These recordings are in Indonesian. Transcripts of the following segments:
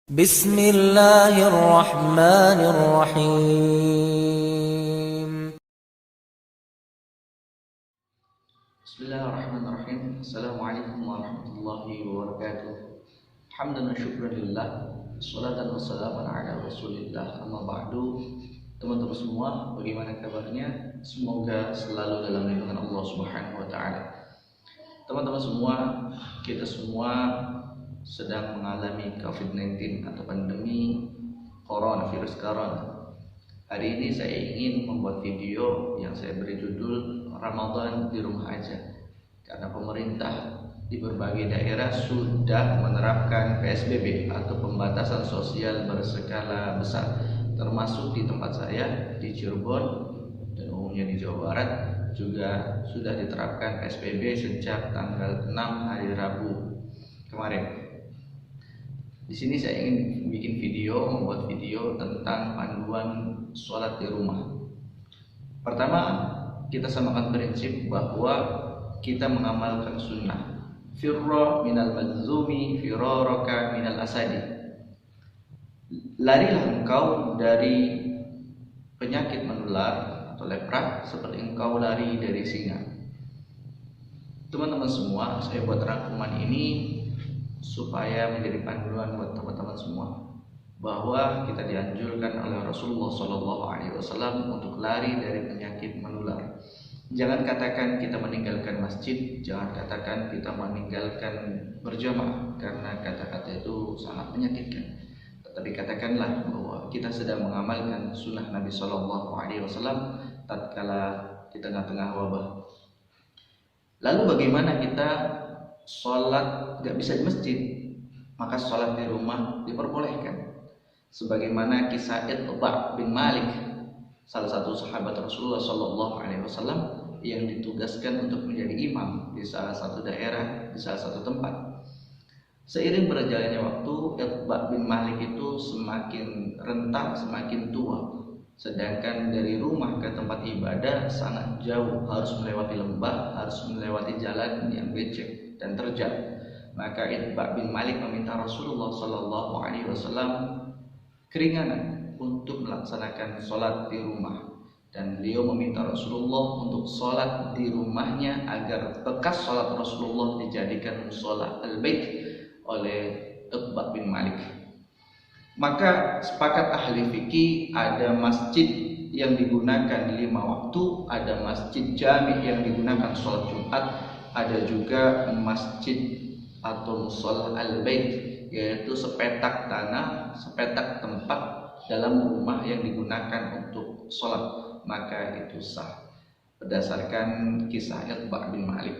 بسم الله الرحمن الرحيم. بسم الله الرحمن الرحيم. السلام عليكم ورحمة الله وبركاته. حمدا وشكرا لله, salatan wassalaman ala rasulillah, amma ba'du. Teman-teman semua, bagaimana kabarnya? Semoga selalu dalam lindungan Allah Subhanahu wa taala. Teman-teman semua, kita semua sedang mengalami COVID-19 atau pandemi virus corona. Hari ini saya ingin membuat video yang saya beri judul Ramadan di rumah aja, karena pemerintah di berbagai daerah sudah menerapkan PSBB atau pembatasan sosial berskala besar, termasuk di tempat saya di Cirebon dan umumnya di Jawa Barat juga sudah diterapkan PSBB sejak tanggal 6 hari Rabu kemarin. Di sini saya ingin membuat video tentang panduan sholat di rumah. Pertama, kita samakan prinsip bahwa kita mengamalkan sunnah. Firra minal madzumi firaraka minal asadi. Larilah engkau dari penyakit menular atau lepra seperti engkau lari dari singa. Teman-teman semua, saya buat rangkuman ini supaya menjadi panduan buat teman-teman semua, bahwa kita dianjurkan oleh Rasulullah SAW untuk lari dari penyakit menular. Jangan katakan kita meninggalkan masjid, jangan katakan kita meninggalkan berjamaah, karena kata-kata itu sangat menyakitkan. Tetapi katakanlah bahwa kita sedang mengamalkan sunnah Nabi SAW tatkala di tengah-tengah wabah. Lalu bagaimana kita sholat gak bisa di masjid? Maka sholat di rumah diperbolehkan, sebagaimana kisah Itba' bin Malik, salah satu sahabat Rasulullah SAW yang ditugaskan untuk menjadi imam di salah satu daerah, di salah satu tempat. Seiring berjalannya waktu, Itba' bin Malik itu semakin renta, semakin tua. Sedangkan dari rumah ke tempat ibadah sangat jauh, harus melewati lembah, harus melewati jalan yang becek dan terjal. Maka Itba' bin Malik meminta Rasulullah SAW keringanan untuk melaksanakan sholat di rumah, dan beliau meminta Rasulullah untuk sholat di rumahnya agar bekas sholat Rasulullah dijadikan musola al-bait oleh Itba' bin Malik. Maka sepakat ahli fikih, ada masjid yang digunakan 5 waktu, ada masjid jami' yang digunakan sholat Jumat, ada juga masjid atau musola al-bait, yaitu sepetak tanah, sepetak tempat dalam rumah yang digunakan untuk sholat. Maka itu sah berdasarkan kisah Itba' bin Malik.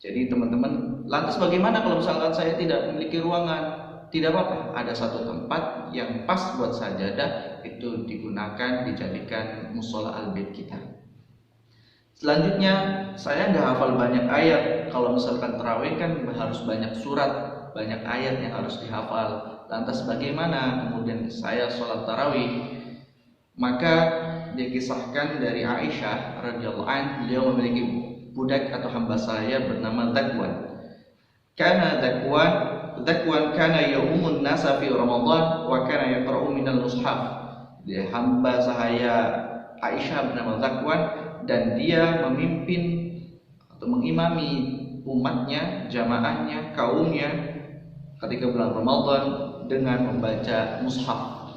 Jadi teman-teman, lantas bagaimana kalau misalkan saya tidak memiliki ruangan? Tidak apa-apa, ada satu tempat yang pas buat sajadah, itu digunakan, dijadikan musola al-bait kita. Selanjutnya, saya nggak hafal banyak ayat. Kalau misalkan tarawih kan harus banyak surat, banyak ayat yang harus dihafal. Lantas bagaimana kemudian saya sholat tarawih? Maka dikisahkan dari Aisyah radhiyallahu anha, beliau memiliki budak atau hamba saya bernama Zakwan. Karena Zakwan kana yaumun nasa fi Ramadan wa kana yaqra'u minal mushaf. Dia hamba saya Aisyah bernama Zakwan, dan dia memimpin atau mengimami umatnya, jamaahnya, kaumnya ketika bulan Ramadan dengan membaca mushaf.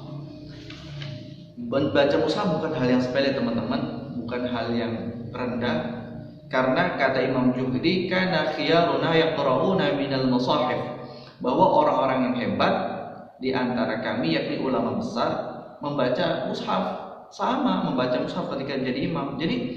Membaca mushaf bukan hal yang sepele teman-teman, bukan hal yang rendah, karena kata Imam Juhdi, kana khiyaruna yaqra'una minal musahif, bahwa orang-orang yang hebat di antara kami, yakni ulama besar, membaca mushaf. Sama membaca mushaf ketika jadi imam. Jadi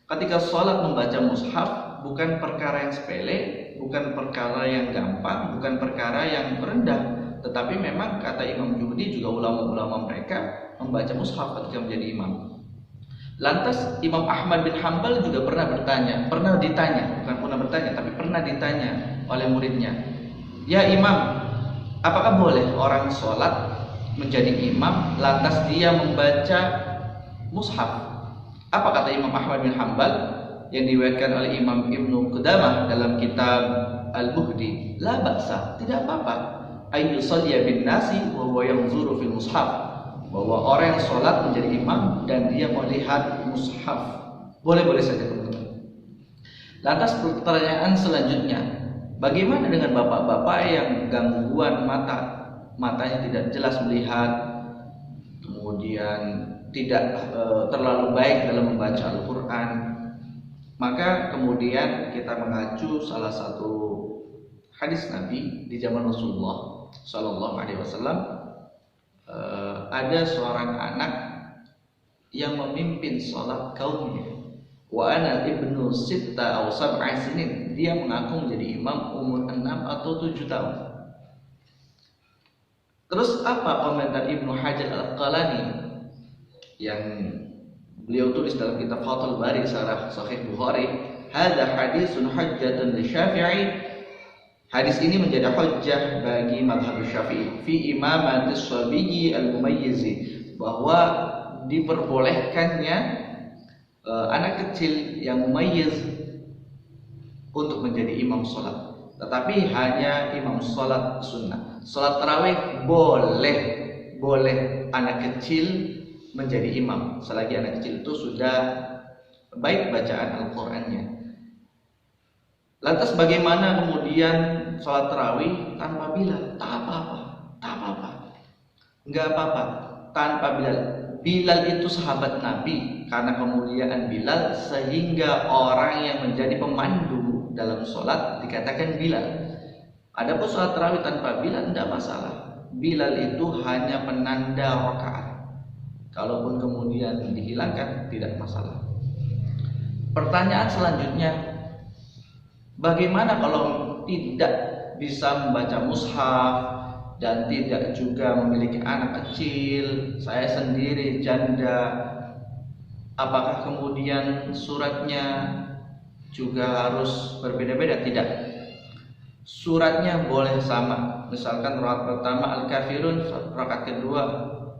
ketika sholat membaca mushaf bukan perkara yang sepele, bukan perkara yang gampang, bukan perkara yang rendah. Tetapi memang kata Imam Juhdi, juga ulama-ulama mereka membaca mushaf ketika menjadi imam. Lantas Imam Ahmad bin Hanbal juga pernah ditanya oleh muridnya, ya imam, apakah boleh orang sholat menjadi imam lantas dia membaca mushaf? Apa kata Imam Ahmad bin Hanbal yang diriwayatkan oleh Imam Ibnu Qudamah dalam kitab Al-Bukhdi? La ba'sa, tidak apa-apa. ayyusalliya bin nasi wa huwa yanzuru fil mushaf, bahwa orang yang sholat menjadi imam dan dia melihat mushaf. Boleh-boleh saja teman-teman. Lantas pertanyaan selanjutnya, bagaimana dengan bapak-bapak yang gangguan matanya tidak jelas melihat, kemudian tidak terlalu baik dalam membaca Al-Quran? Maka kemudian kita mengacu salah satu hadis Nabi di zaman Rasulullah Sallallahu Alaihi Wasallam. Ada seorang anak yang memimpin sholat kaumnya. Wa ana ibnu sitta aw sab'a sinin. Dia mengaku menjadi imam umur 6 atau 7 tahun. Terus apa komentar Ibnu Hajar Al-Asqalani yang beliau tulis dalam kitab Fathul Bari Syarah Sahih Bukhari? Hadza hadisun hujjatun li Syafi'i. Hadis ini menjadi hujjah bagi mazhab Syafi'i fi imamatis sabiyyi al-mumayyiz, bahwa diperbolehkannya anak kecil yang mumayyiz untuk menjadi imam sholat, tetapi hanya imam sholat sunnah. Sholat tarawih boleh anak kecil menjadi imam selagi anak kecil itu sudah baik bacaan Al-Qur'annya. Lantas bagaimana kemudian sholat tarawih tanpa Bilal? Tak apa-apa, enggak apa-apa tanpa Bilal. Bilal itu sahabat Nabi, karena kemuliaan Bilal sehingga orang yang menjadi pemandu dalam sholat dikatakan Bilal. Adapun sholat tarawih tanpa Bilal tidak masalah. Bilal itu hanya penanda rakaat. Kalaupun kemudian dihilangkan tidak masalah. Pertanyaan selanjutnya, bagaimana kalau tidak bisa membaca mushaf dan tidak juga memiliki anak kecil, saya sendiri janda, apakah kemudian suratnya juga harus berbeda-beda? Tidak. Suratnya boleh sama. Misalkan rakaat pertama Al-Kafirun, rakaat kedua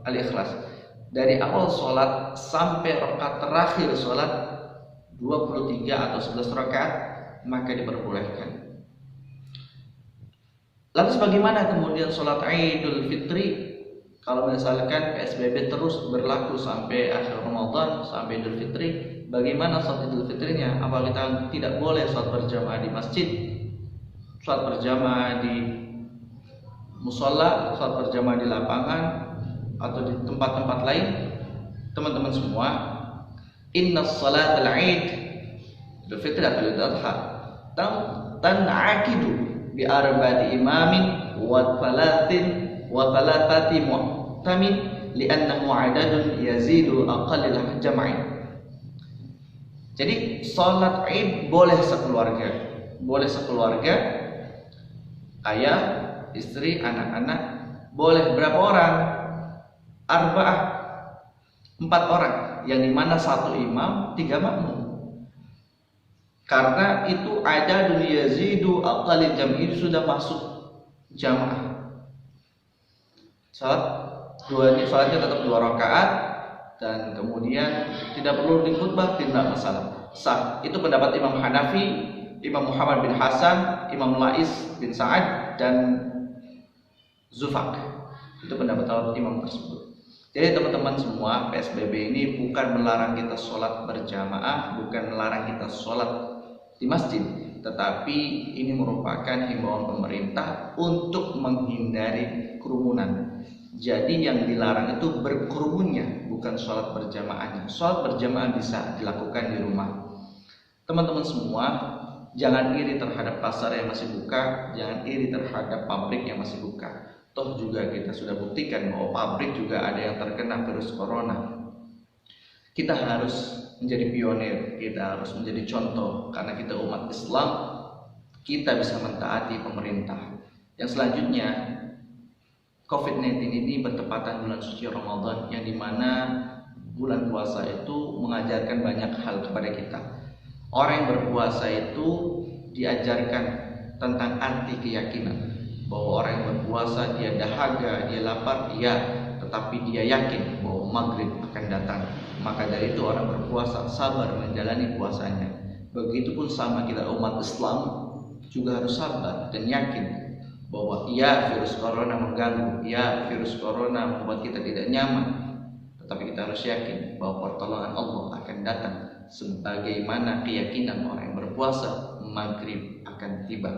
Al-Ikhlas. Dari awal sholat sampai rakaat terakhir sholat 23 atau 11 rakaat, maka diperbolehkan. Lantas bagaimana kemudian sholat Idul Fitri? Kalau misalkan PSBB terus berlaku sampai akhir Ramadan, sampai Idul Fitri, bagaimana sholat Idul Fitrinya? Apa kita tidak boleh sholat berjamaah di masjid, sholat berjamaah di musola, sholat berjamaah di lapangan, atau di tempat-tempat lain? Teman-teman semua, inna sholat al-Id, Idul Fitri atau Idul Adha, tan'akidu bi arba'ati imamin wa thalathati mu'tamin li'annahu 'adadun yazidu aqallil jam'i. Jadi salat Id boleh sekeluarga, ayah, istri, anak-anak. Boleh berapa orang? Arba'ah, 4 orang, yang dimana 1 imam 3 makmum. Karena itu adadun yazidu aqallil jam'i, itu sudah masuk jamaah. Salatnya tetap 2 rakaat dan kemudian tidak perlu dikhutbah, tidak masalah, sah. Itu pendapat Imam Hanafi, Imam Muhammad bin Hasan, Imam Lais bin Sa'ad, dan Zufaq. Itu pendapat imam tersebut. Jadi teman-teman semua, PSBB ini bukan melarang kita sholat berjamaah, bukan melarang kita sholat di masjid, tetapi ini merupakan himbauan pemerintah untuk menghindari kerumunan. Jadi yang dilarang itu berkerumunnya, bukan sholat berjamaahnya. Sholat berjamaah bisa dilakukan di rumah. Teman-teman semua, jangan iri terhadap pasar yang masih buka, jangan iri terhadap pabrik yang masih buka. Toh juga kita sudah buktikan bahwa pabrik juga ada yang terkena virus corona. Kita harus menjadi pionir, kita harus menjadi contoh, karena kita umat Islam, kita bisa mentaati pemerintah. Yang selanjutnya, COVID-19 ini bertepatan bulan suci Ramadan, yang dimana bulan puasa itu mengajarkan banyak hal kepada kita. Orang yang berpuasa itu diajarkan tentang arti keyakinan, bahwa orang yang berpuasa dia dahaga, dia lapar, iya, tetapi dia yakin bahwa maghrib akan datang. Maka dari itu orang berpuasa sabar menjalani puasanya. Begitupun sama kita umat Islam juga harus sabar dan yakin bahwa ya virus corona mengganggu, ya virus corona membuat kita tidak nyaman, tetapi kita harus yakin bahwa pertolongan Allah akan datang sebagaimana keyakinan orang yang berpuasa maghrib akan tiba.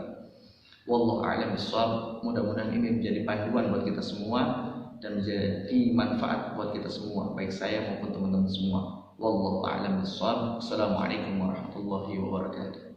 Wallahu a'lam bishawab. Mudah-mudahan ini menjadi panduan buat kita semua dan menjadi manfaat buat kita semua, baik saya maupun teman-teman semua. Wallahu a'lam bishawab. Assalamualaikum warahmatullahi wabarakatuh.